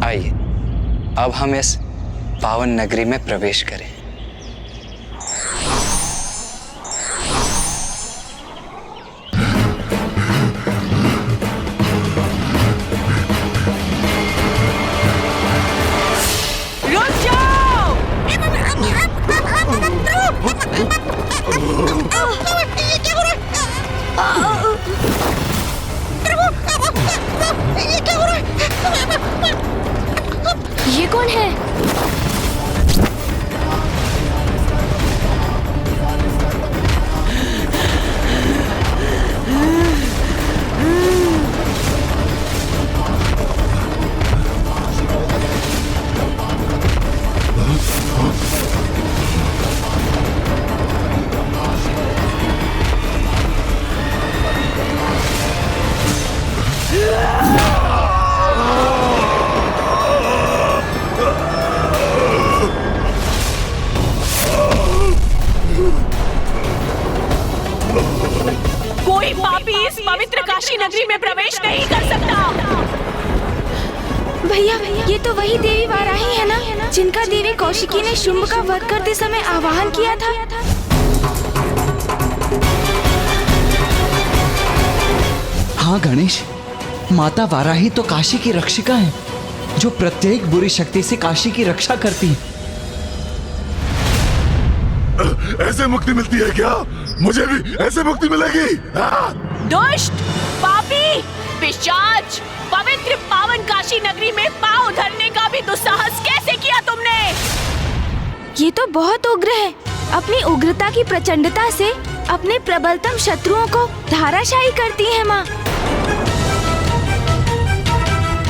आइए अब हम इस पावन नगरी में प्रवेश करें। ये कौन है? कोई पापी इस पवित्र काशी नगरी में प्रवेश नहीं कर सकता। भैया ये तो वही देवी वाराही है ना, जिनका देवी कौशिकी ने शुंभ का वध करते समय आवाहन किया था। हाँ गणेश, माता वाराही तो काशी की रक्षिका है, जो प्रत्येक बुरी शक्ति से काशी की रक्षा करती है। ऐसे मुक्ति मिलती है क्या? मुझे भी ऐसे मुक्ति मिलेगी? दुष्ट, पापी, पिशाच, पवित्र पावन काशी नगरी में पांव धरने का भी दुस्साहस कैसे किया तुमने? ये तो बहुत उग्र है। अपनी उग्रता की प्रचंडता से अपने प्रबलतम शत्रुओं को धाराशायी करती है माँ।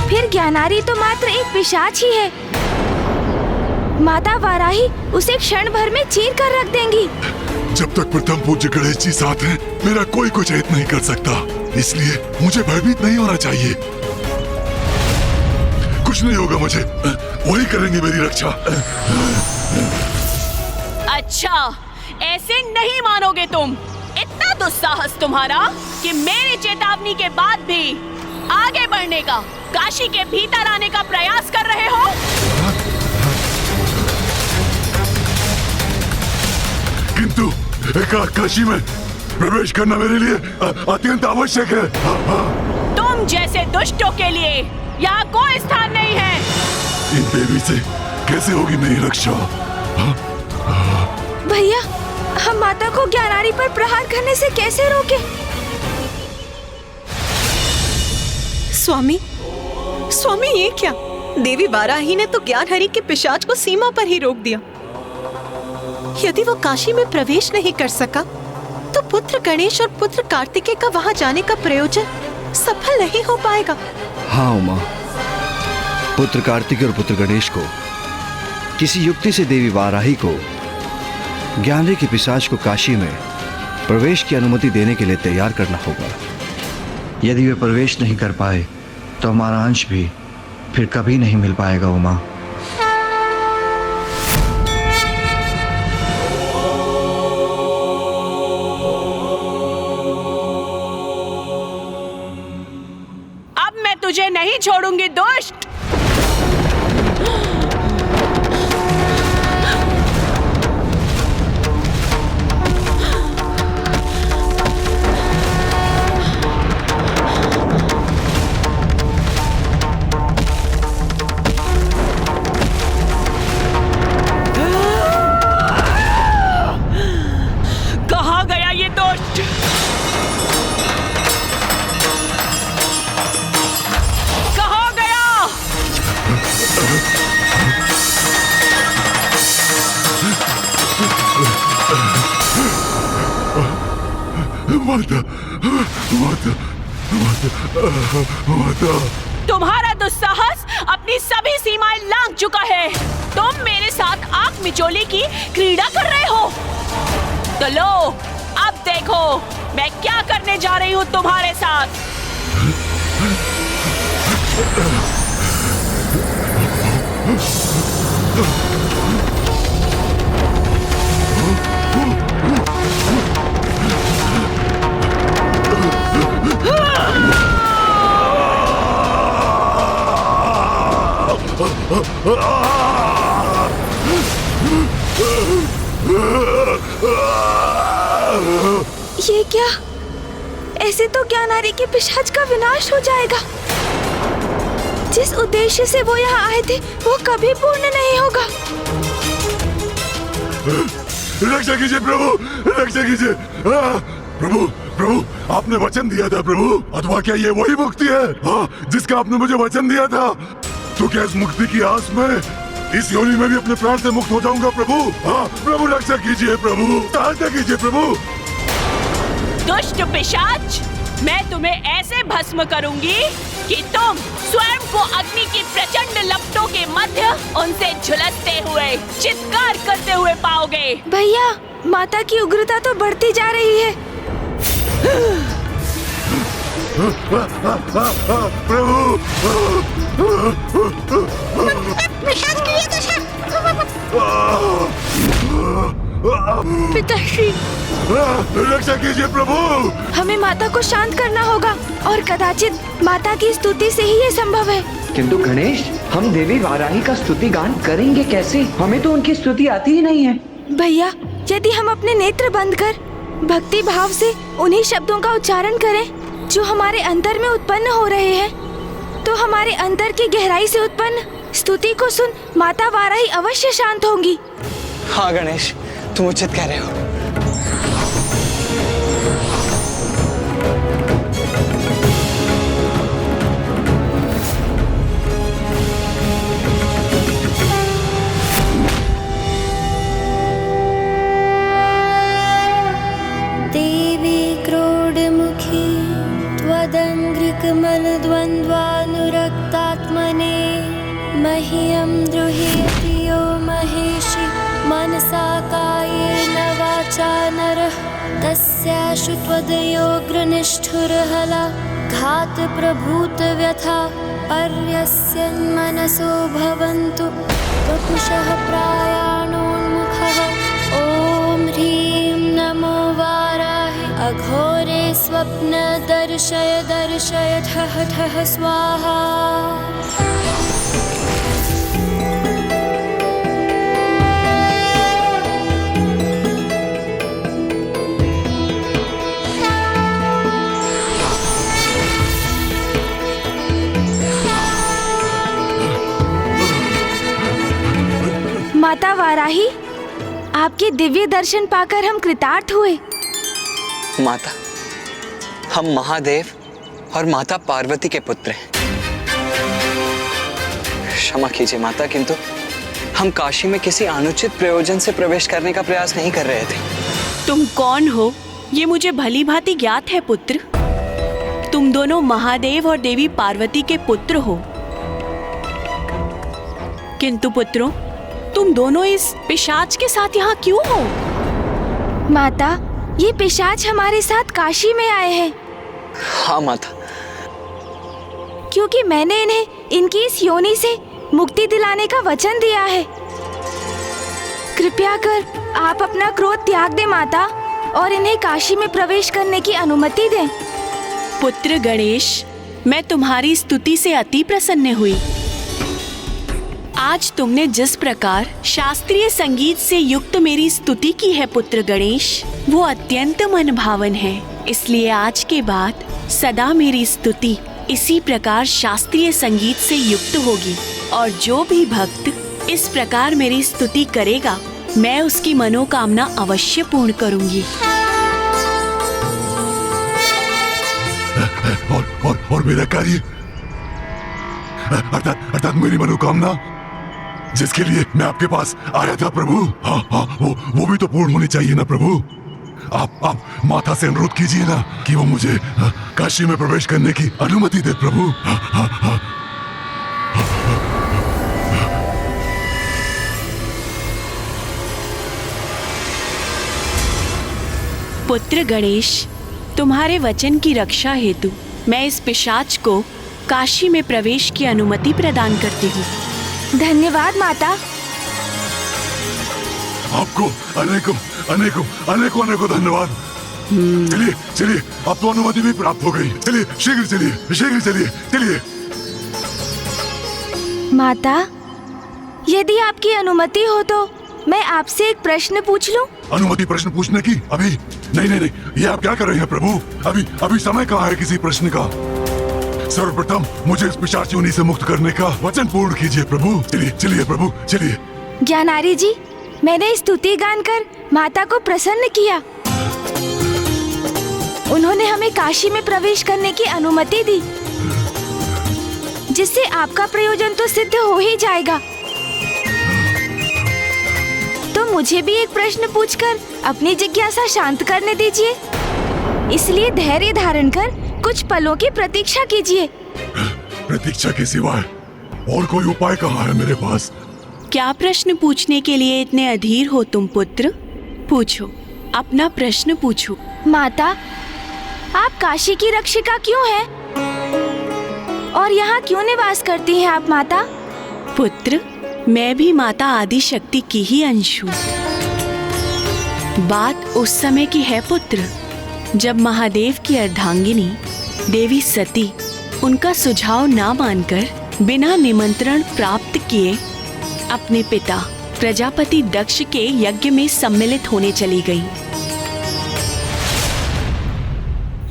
फिर ज्ञानारी तो मात्र एक पिशाच ही है। माता वाराही उसे क्षण भर में चीर कर रख देंगी। जब तक प्रथम पूज्य गणेश जी साथ हैं, मेरा कोई कुछ हित नहीं कर सकता। इसलिए मुझे भयभीत नहीं होना चाहिए। कुछ नहीं होगा मुझे, वही करेंगे मेरी रक्षा। अच्छा, ऐसे नहीं मानोगे तुम। इतना दुस्साहस तुम्हारा कि मेरी चेतावनी के बाद भी आगे बढ़ने का, काशी के भीतर आने का प्रयास कर रहे हो। किंतु काशी में प्रवेश करना मेरे लिए अत्यंत आवश्यक है। तुम जैसे दुष्टों के लिए यहाँ कोई स्थान नहीं है। इन देवी से कैसे होगी मेरी रक्षा? भैया, हम माता को ज्ञानारी पर प्रहार करने से कैसे रोके? स्वामी ये क्या? देवी वाराही ने तो ज्ञानहरि के पिशाच को सीमा पर ही रोक दिया। यदि वो काशी में प्रवेश नहीं कर सका, तो पुत्र गणेश और पुत्र कार्तिकेय का वहां जाने का प्रयोजन सफल नहीं हो पाएगा। हाँ उमा, पुत्र कार्तिकेय और पुत्र गणेश को किसी युक्ति से देवी वाराही को ज्ञानहरि के पिशाच को काशी में प्रवेश की अनुमति देने के लिए तैयार करना होगा। यदि वे प्रवेश नहीं कर पाए तो हमारा अंश भी फिर कभी नहीं मिल पाएगा उमा। अब मैं तुझे नहीं छोड़ूंगी दुष्ट। कहाँ गया ये दुष्ट? कहाँ गया? माता, माता, माता, माता। तुम्हारा दुस्साहस अपनी सभी सीमाएं लांघ चुका है। तुम मेरे साथ आंख मिचोले की क्रीड़ा कर रहे हो। तो लो, अब देखो मैं क्या करने जा रही हूँ तुम्हारे साथ। ये क्या? ऐसे तो ज्ञानारी के पिशाच का विनाश हो जाएगा। जिस उद्देश्य से वो यहाँ आए थे वो कभी पूर्ण नहीं होगा। रक्षा कीजिए प्रभु, रक्षा कीजिए। प्रभु प्रभु, आपने वचन दिया था प्रभु, अथवा क्या ये वही मुक्ति है जिसका आपने मुझे वचन दिया था? तो क्या इस मुक्ति की आस में इस योनि में भी अपने प्राण से मुक्त हो जाऊंगा प्रभु? प्रभु रक्षा कीजिए प्रभु, सहायता कीजिए प्रभु। दुष्ट पिशाच, मैं तुम्हें ऐसे भस्म करूंगी कि तुम स्वयं को अग्नि की प्रचंड लपटों के मध्य उनसे झुलसते हुए, चित्कार करते हुए पाओगे। भैया, माता की उग्रता तो बढ़ती जा रही है। प्रभु पिताश्री, रक्षा कीजिए प्रभु। हमें माता को शांत करना होगा और कदाचित माता की स्तुति से ही ये संभव है। किंतु गणेश, हम देवी वाराही का स्तुति गान करेंगे कैसे? हमें तो उनकी स्तुति आती ही नहीं है। भैया, यदि हम अपने नेत्र बंद कर भक्ति भाव से उन्हीं शब्दों का उच्चारण करें जो हमारे अंतर में उत्पन्न हो रहे हैं, तो हमारे अंतर की गहराई से उत्पन्न स्तुति को सुन माता वाराही अवश्य शांत होंगी। हाँ गणेश, तुम उचित कह रहे हो। देवी क्रोडमुखी त्वदङ्घ्रिकमलद्वन्द्वानुरक्तात्मने मह्यं द्रुह्यति यो महेशि मनसा कायेन वाचा नरः तस्याशु त्वदयोग्रनिष्ठुरहला घातप्रभूतव्यथा पर्यस्यन्मनसो भवन्तु वपुषः प्रायाणोन्मुखः ॐ ह्रीं नमो वाराहि अघोरे स्वप्न दर्शय दर्शय ठः ठः स्वाहा। माता वाराही, आपके दिव्य दर्शन पाकर हम कृतार्थ हुए। माता, हम महादेव और माता पार्वती के पुत्र हैं। क्षमा कीजिए माता, किंतु हम काशी में किसी अनुचित प्रयोजन से प्रवेश करने का प्रयास नहीं कर रहे थे। तुम कौन हो ये मुझे भली भांति ज्ञात है पुत्र। तुम दोनों महादेव और देवी पार्वती के पुत्र हो, किंतु पुत्रों, तुम दोनों इस पिशाच के साथ यहाँ क्यों हो? माता, ये पिशाच हमारे साथ काशी में आए हैं। हाँ माता, क्योंकि मैंने इन्हें इनकी इस योनि से मुक्ति दिलाने का वचन दिया है। कृपया कर आप अपना क्रोध त्याग दें माता, और इन्हें काशी में प्रवेश करने की अनुमति दें। पुत्र गणेश, मैं तुम्हारी स्तुति से अति प्रसन्न हुई। आज तुमने जिस प्रकार शास्त्रीय संगीत से युक्त मेरी स्तुति की है पुत्र गणेश, वो अत्यंत मनभावन है। इसलिए आज के बाद सदा मेरी स्तुति इसी प्रकार शास्त्रीय संगीत से युक्त होगी, और जो भी भक्त इस प्रकार मेरी स्तुति करेगा, मैं उसकी मनोकामना अवश्य पूर्ण करूंगी। और मेरा कार्य, अर्थात मेरी मनोकामना जिसके लिए मैं आपके पास आया था प्रभु, हाँ, वो भी तो पूर्ण होनी चाहिए ना प्रभु। आप माता से अनुरोध कीजिए ना कि वो मुझे काशी में प्रवेश करने की अनुमति दे प्रभु। पुत्र गणेश, तुम्हारे वचन की रक्षा हेतु मैं इस पिशाच को काशी में प्रवेश की अनुमति प्रदान करती हूँ। धन्यवाद माता। आपको अनेकों अनेकों अनेकों अनेकों धन्यवाद। चलिए, अब तो अनुमति भी प्राप्त हो गई। चलिए, शीघ्र चलिए। माता, यदि आपकी अनुमति हो तो मैं आपसे एक प्रश्न पूछ लूं? अनुमति प्रश्न पूछने की? अभी नहीं नहीं नहीं, ये आप क्या कर रहे हैं प्रभु? अभी अभी समय कहाँ है किसी प्रश्न का? सर्वप्रथम मुझे इस पिशाच योनि से मुक्त करने का वचन पूर्ण कीजिए प्रभु। चलिए चलिए प्रभु चलिए। ज्ञानारी जी, मैंने स्तुति गान कर माता को प्रसन्न किया। उन्होंने हमें काशी में प्रवेश करने की अनुमति दी, जिससे आपका प्रयोजन तो सिद्ध हो ही जाएगा। तो मुझे भी एक प्रश्न पूछकर अपनी जिज्ञासा शांत करने दीजिए। इसलिए धैर्य धारण कर कुछ पलों की प्रतीक्षा कीजिए। प्रतीक्षा के सिवाय और कोई उपाय कहाँ है मेरे पास? क्या प्रश्न पूछने के लिए इतने अधीर हो तुम पुत्र? पूछो, अपना प्रश्न पूछो। माता, आप काशी की रक्षिका क्यों हैं? और यहाँ क्यों निवास करती हैं आप माता? पुत्र, मैं भी माता आदि शक्ति की ही अंश हूँ। बात उस समय की है पुत्र, जब महादेव की अर्धांगिनी देवी सती उनका सुझाव ना मानकर बिना निमंत्रण प्राप्त किए अपने पिता प्रजापति दक्ष के यज्ञ में सम्मिलित होने चली गई।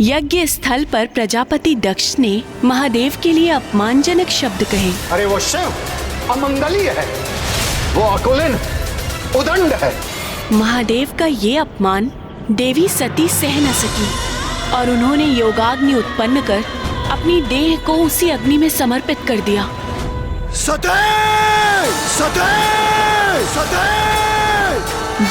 यज्ञ स्थल पर प्रजापति दक्ष ने महादेव के लिए अपमानजनक शब्द कहे। अरे वो शिव अमंगलीय है, वो अकुलिन उदंड है। महादेव का ये अपमान देवी सती सह न सकी और उन्होंने योगाग्नि उत्पन्न कर अपनी देह को उसी अग्नि में समर्पित कर दिया। सते सते सते।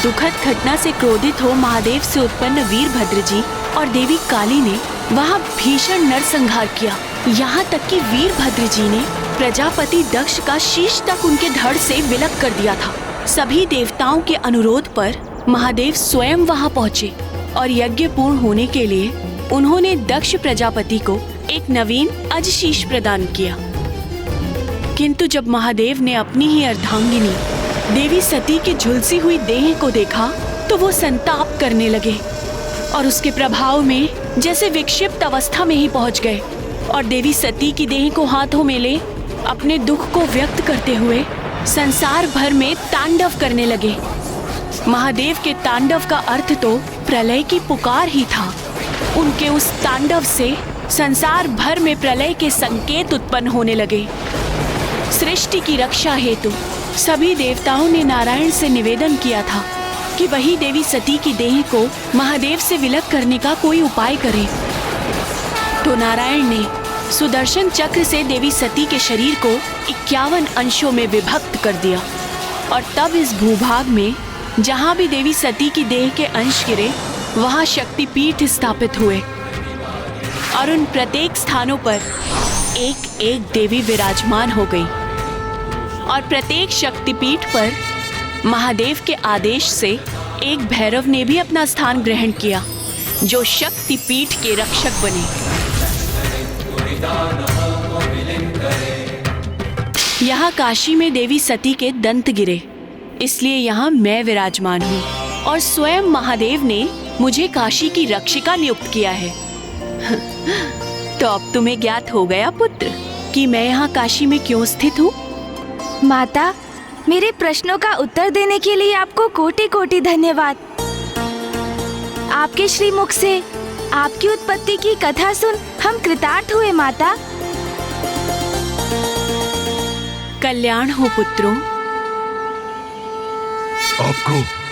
दुखद घटना से क्रोधित हो महादेव से उत्पन्न वीरभद्र जी और देवी काली ने वहां भीषण नरसंहार किया। यहाँ तक कि वीरभद्र जी ने प्रजापति दक्ष का शीश तक उनके धड़ से विलग कर दिया था। सभी देवताओं के अनुरोध पर महादेव स्वयं वहां पहुँचे और यज्ञ पूर्ण होने के लिए उन्होंने दक्ष प्रजापति को एक नवीन अजशीश प्रदान किया। किंतु जब महादेव ने अपनी ही अर्धांगिनी देवी सती की झुलसी हुई देह को देखा तो वो संताप करने लगे और उसके प्रभाव में जैसे विक्षिप्त अवस्था में ही पहुंच गए और देवी सती की देह को हाथों में ले अपने दुख को व्यक्त करते हुए संसार भर में तांडव करने लगे। महादेव के तांडव का अर्थ तो प्रलय की पुकार ही था। उनके उस तांडव से संसार भर में प्रलय के संकेत उत्पन्न होने लगे। सृष्टि की रक्षा हेतु सभी देवताओं ने नारायण से निवेदन किया था कि वही देवी सती की देह को महादेव से विलग करने का कोई उपाय करे। तो नारायण ने सुदर्शन चक्र से देवी सती के शरीर को 51 अंशों में विभक्त कर दिया और तब इस भूभाग में जहाँ भी देवी सती की देह के अंश गिरे वहाँ शक्तिपीठ स्थापित हुए और उन प्रत्येक स्थानों पर एक एक देवी विराजमान हो गई और प्रत्येक शक्तिपीठ पर महादेव के आदेश से एक भैरव ने भी अपना स्थान ग्रहण किया, जो शक्तिपीठ के रक्षक बने। यहाँ काशी में देवी सती के दंत गिरे, इसलिए यहाँ मैं विराजमान हूँ और स्वयं महादेव ने मुझे काशी की रक्षिका नियुक्त किया है। तो अब तुम्हें ज्ञात हो गया पुत्र कि मैं यहाँ काशी में क्यों स्थित हूँ। माता, मेरे प्रश्नों का उत्तर देने के लिए आपको कोटि कोटि धन्यवाद। आपके श्रीमुख से आपकी उत्पत्ति की कथा सुन हम कृतार्थ हुए माता। कल्याण हो पुत्रों।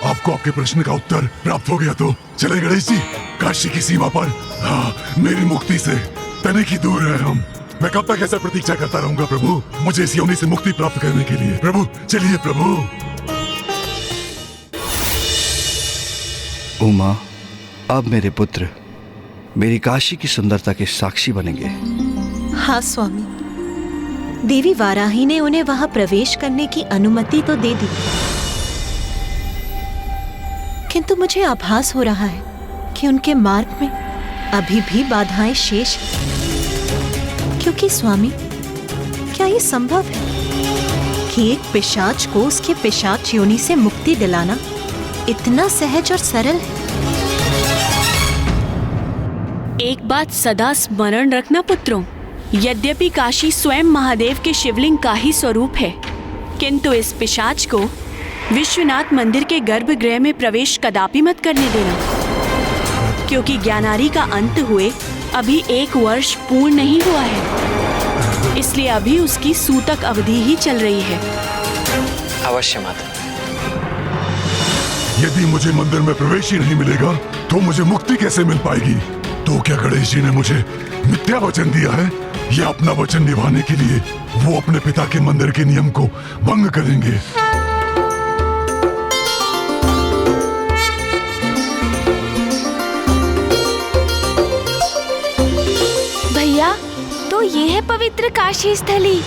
आपको आपके प्रश्न का उत्तर प्राप्त हो गया तो चले गणेश जी, काशी की सीमा पर मेरी मुक्ति से तनिक ही दूर है हम। मैं कब तक ऐसा प्रतीक्षा करता रहूंगा प्रभु, मुझे इस योनि से मुक्ति प्राप्त करने के लिए। प्रभु चलिए प्रभु। उमा, अब मेरे पुत्र मेरी काशी की सुंदरता के साक्षी बनेंगे। हाँ स्वामी, देवी वाराही ने उन्हें वहां प्रवेश करने की अनुमति तो दे दी, किंतु मुझे आभास हो रहा है कि उनके मार्ग में अभी भी बाधाएं शेष हैं। क्योंकि स्वामी, क्या ये संभव है कि एक पिशाच को उसके पिशाच योनि से मुक्ति दिलाना इतना सहज और सरल है? एक बात सदा स्मरण रखना पुत्रों, यद्यपि काशी स्वयं महादेव के शिवलिंग का ही स्वरूप है, किंतु इस पिशाच को विश्वनाथ मंदिर के गर्भगृह में प्रवेश कदापि मत करने देना, क्योंकि ज्ञानारी का अंत हुए अभी 1 वर्ष पूर्ण नहीं हुआ है, इसलिए अभी उसकी सूतक अवधि ही चल रही है। अवश्य माता। यदि मुझे मंदिर में प्रवेश ही नहीं मिलेगा तो मुझे मुक्ति कैसे मिल पाएगी? तो क्या गणेश जी ने मुझे मिथ्या वचन दिया है या अपना वचन निभाने के लिए वो अपने पिता के मंदिर के नियम को भंग करेंगे? भैया, तो ये है पवित्र काशी स्थली।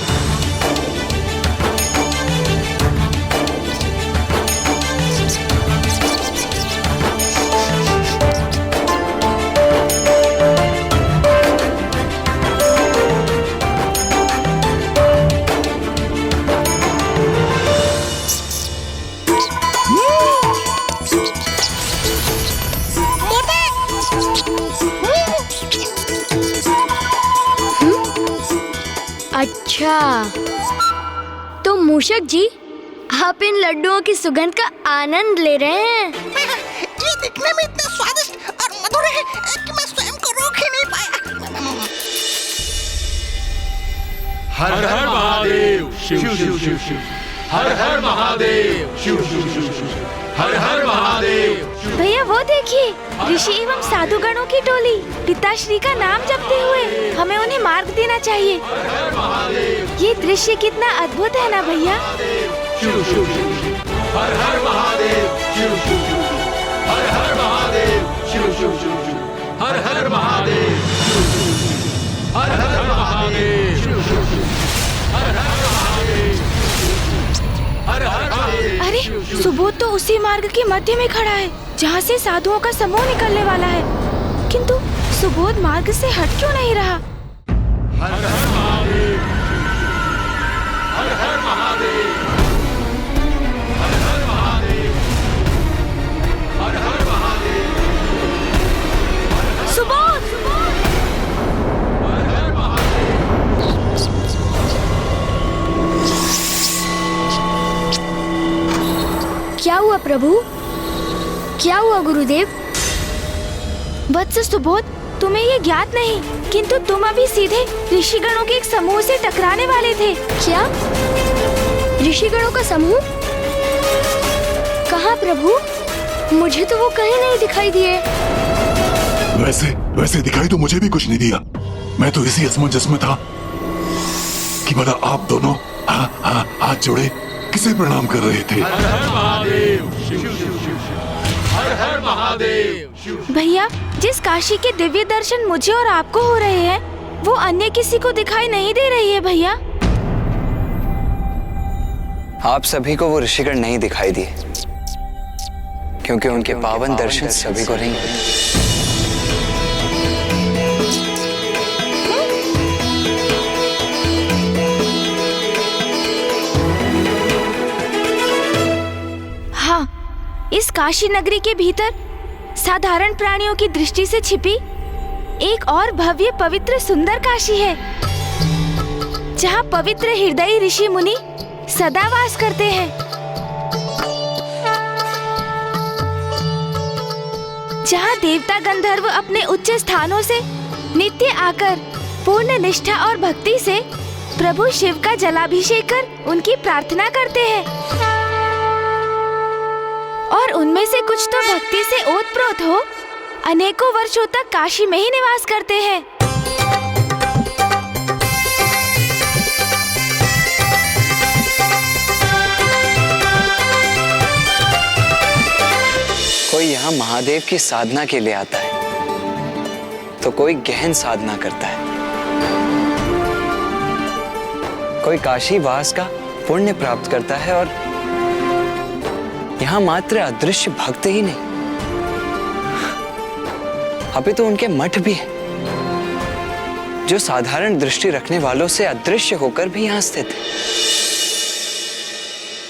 अच्छा, तो मूषक जी, आप इन लड्डुओं की सुगंध का आनंद ले रहे हैं। ये दिखने में इतना स्वादिष्ट और मधुर है कि मैं स्वयं को रोक ही नहीं पाया। हर हर महादेव, शिव शिव शिव शिव, हर हर महादेव, शिव शिव शिव शिव, हर हर महादेव। भैया वो देखिए, ऋषि एवं साधुगणों की टोली पिताश्री का नाम जपते हुए हमें उन्हें मार्ग देना चाहिए। ये दृश्य कितना अद्भुत है ना भैया। शिव शिव शिव, हर हर महादेव, शिव शिव शिव, हर हर महादेव, शिव शिव शिव, हर हर महादेव, हर हर महादेव, शिव शिव शिव, हर हर महादेव, हर हर महादेव। अरे सुबोध तो उसी मार्ग के मध्य में खड़ा है जहाँ से साधुओं का समूह निकलने वाला है, किंतु सुबोध मार्ग से हट क्यों नहीं रहा? हर हर महादेव, हर हर महादेव, हर हर महादेव, हर हर महादेव, सुबोध! हर हर महादेव। क्या हुआ प्रभु? क्या हुआ गुरुदेव? वत्स सुबोध, तुम्हें ये ज्ञात नहीं, किंतु तुम अभी सीधे ऋषिगणों के एक समूह से टकराने वाले थे। क्या? ऋषिगणों का समूह? कहाँ प्रभु? मुझे तो वो कहीं नहीं दिखाई दिए। वैसे दिखाई तो मुझे भी कुछ नहीं दिया। मैं तो इसी असमंजस में था कि भला आप दोनों हाथ जोड़े किसे प्रणाम कर रहे थे? हर हर महादेव, शिव शिव शिव, हर हर महादेव, शिव। भैया, जिस काशी के दिव्य दर्शन मुझे और आपको हो रहे हैं, वो अन्य किसी को दिखाई नहीं दे रही है भैया। आप सभी को वो ऋषिगण नहीं दिखाई दिए, क्योंकि उनके पावन दर्शन सभी को नहीं हुए। इस काशी नगरी के भीतर साधारण प्राणियों की दृष्टि से छिपी एक और भव्य पवित्र सुंदर काशी है, जहाँ पवित्र हृदयी ऋषि मुनि सदा वास करते हैं, जहाँ देवता गंधर्व अपने उच्च स्थानों से नित्य आकर पूर्ण निष्ठा और भक्ति से प्रभु शिव का जलाभिषेक कर उनकी प्रार्थना करते हैं, और उनमें से कुछ तो भक्ति से ओतप्रोत हो अनेकों वर्षों तक काशी में ही निवास करते हैं। कोई यहाँ महादेव की साधना के लिए आता है, तो कोई गहन साधना करता है, कोई काशी वास का पुण्य प्राप्त करता है, और यहाँ मात्र अदृश्य भक्त ही नहीं, अभी तो उनके मठ भी हैं, जो साधारण दृष्टि रखने वालों से अदृश्य होकर भी यहाँ स्थित है।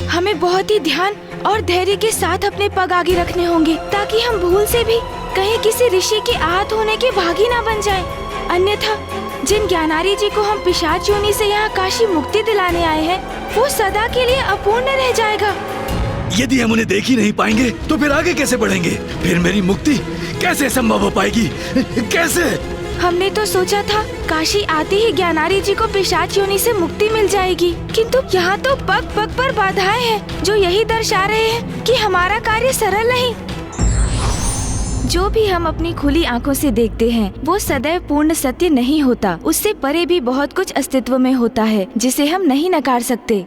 हमें बहुत ही ध्यान और धैर्य के साथ अपने पग आगे रखने होंगे, ताकि हम भूल से भी कहीं किसी ऋषि के आहत होने के भागी ना बन जाएं। अन्यथा जिन ज्ञानारी जी को हम पिशाच योनि से यहाँ काशी मुक्ति दिलाने आए हैं, वो सदा के लिए अपूर्ण रह जाएगा। यदि हम उन्हें देख ही नहीं पाएंगे तो फिर आगे कैसे बढ़ेंगे? फिर मेरी मुक्ति कैसे संभव हो पाएगी? कैसे? हमने तो सोचा था काशी आते ही ज्ञानारी जी को पिशाच योनि से मुक्ति मिल जाएगी, किंतु यहाँ तो पग पग पर बाधाएं हैं जो यही दर्शा रहे हैं कि हमारा कार्य सरल नहीं। जो भी हम अपनी खुली आंखों से देखते हैं वो सदैव पूर्ण सत्य नहीं होता। उससे परे भी बहुत कुछ अस्तित्व में होता है जिसे हम नहीं नकार सकते।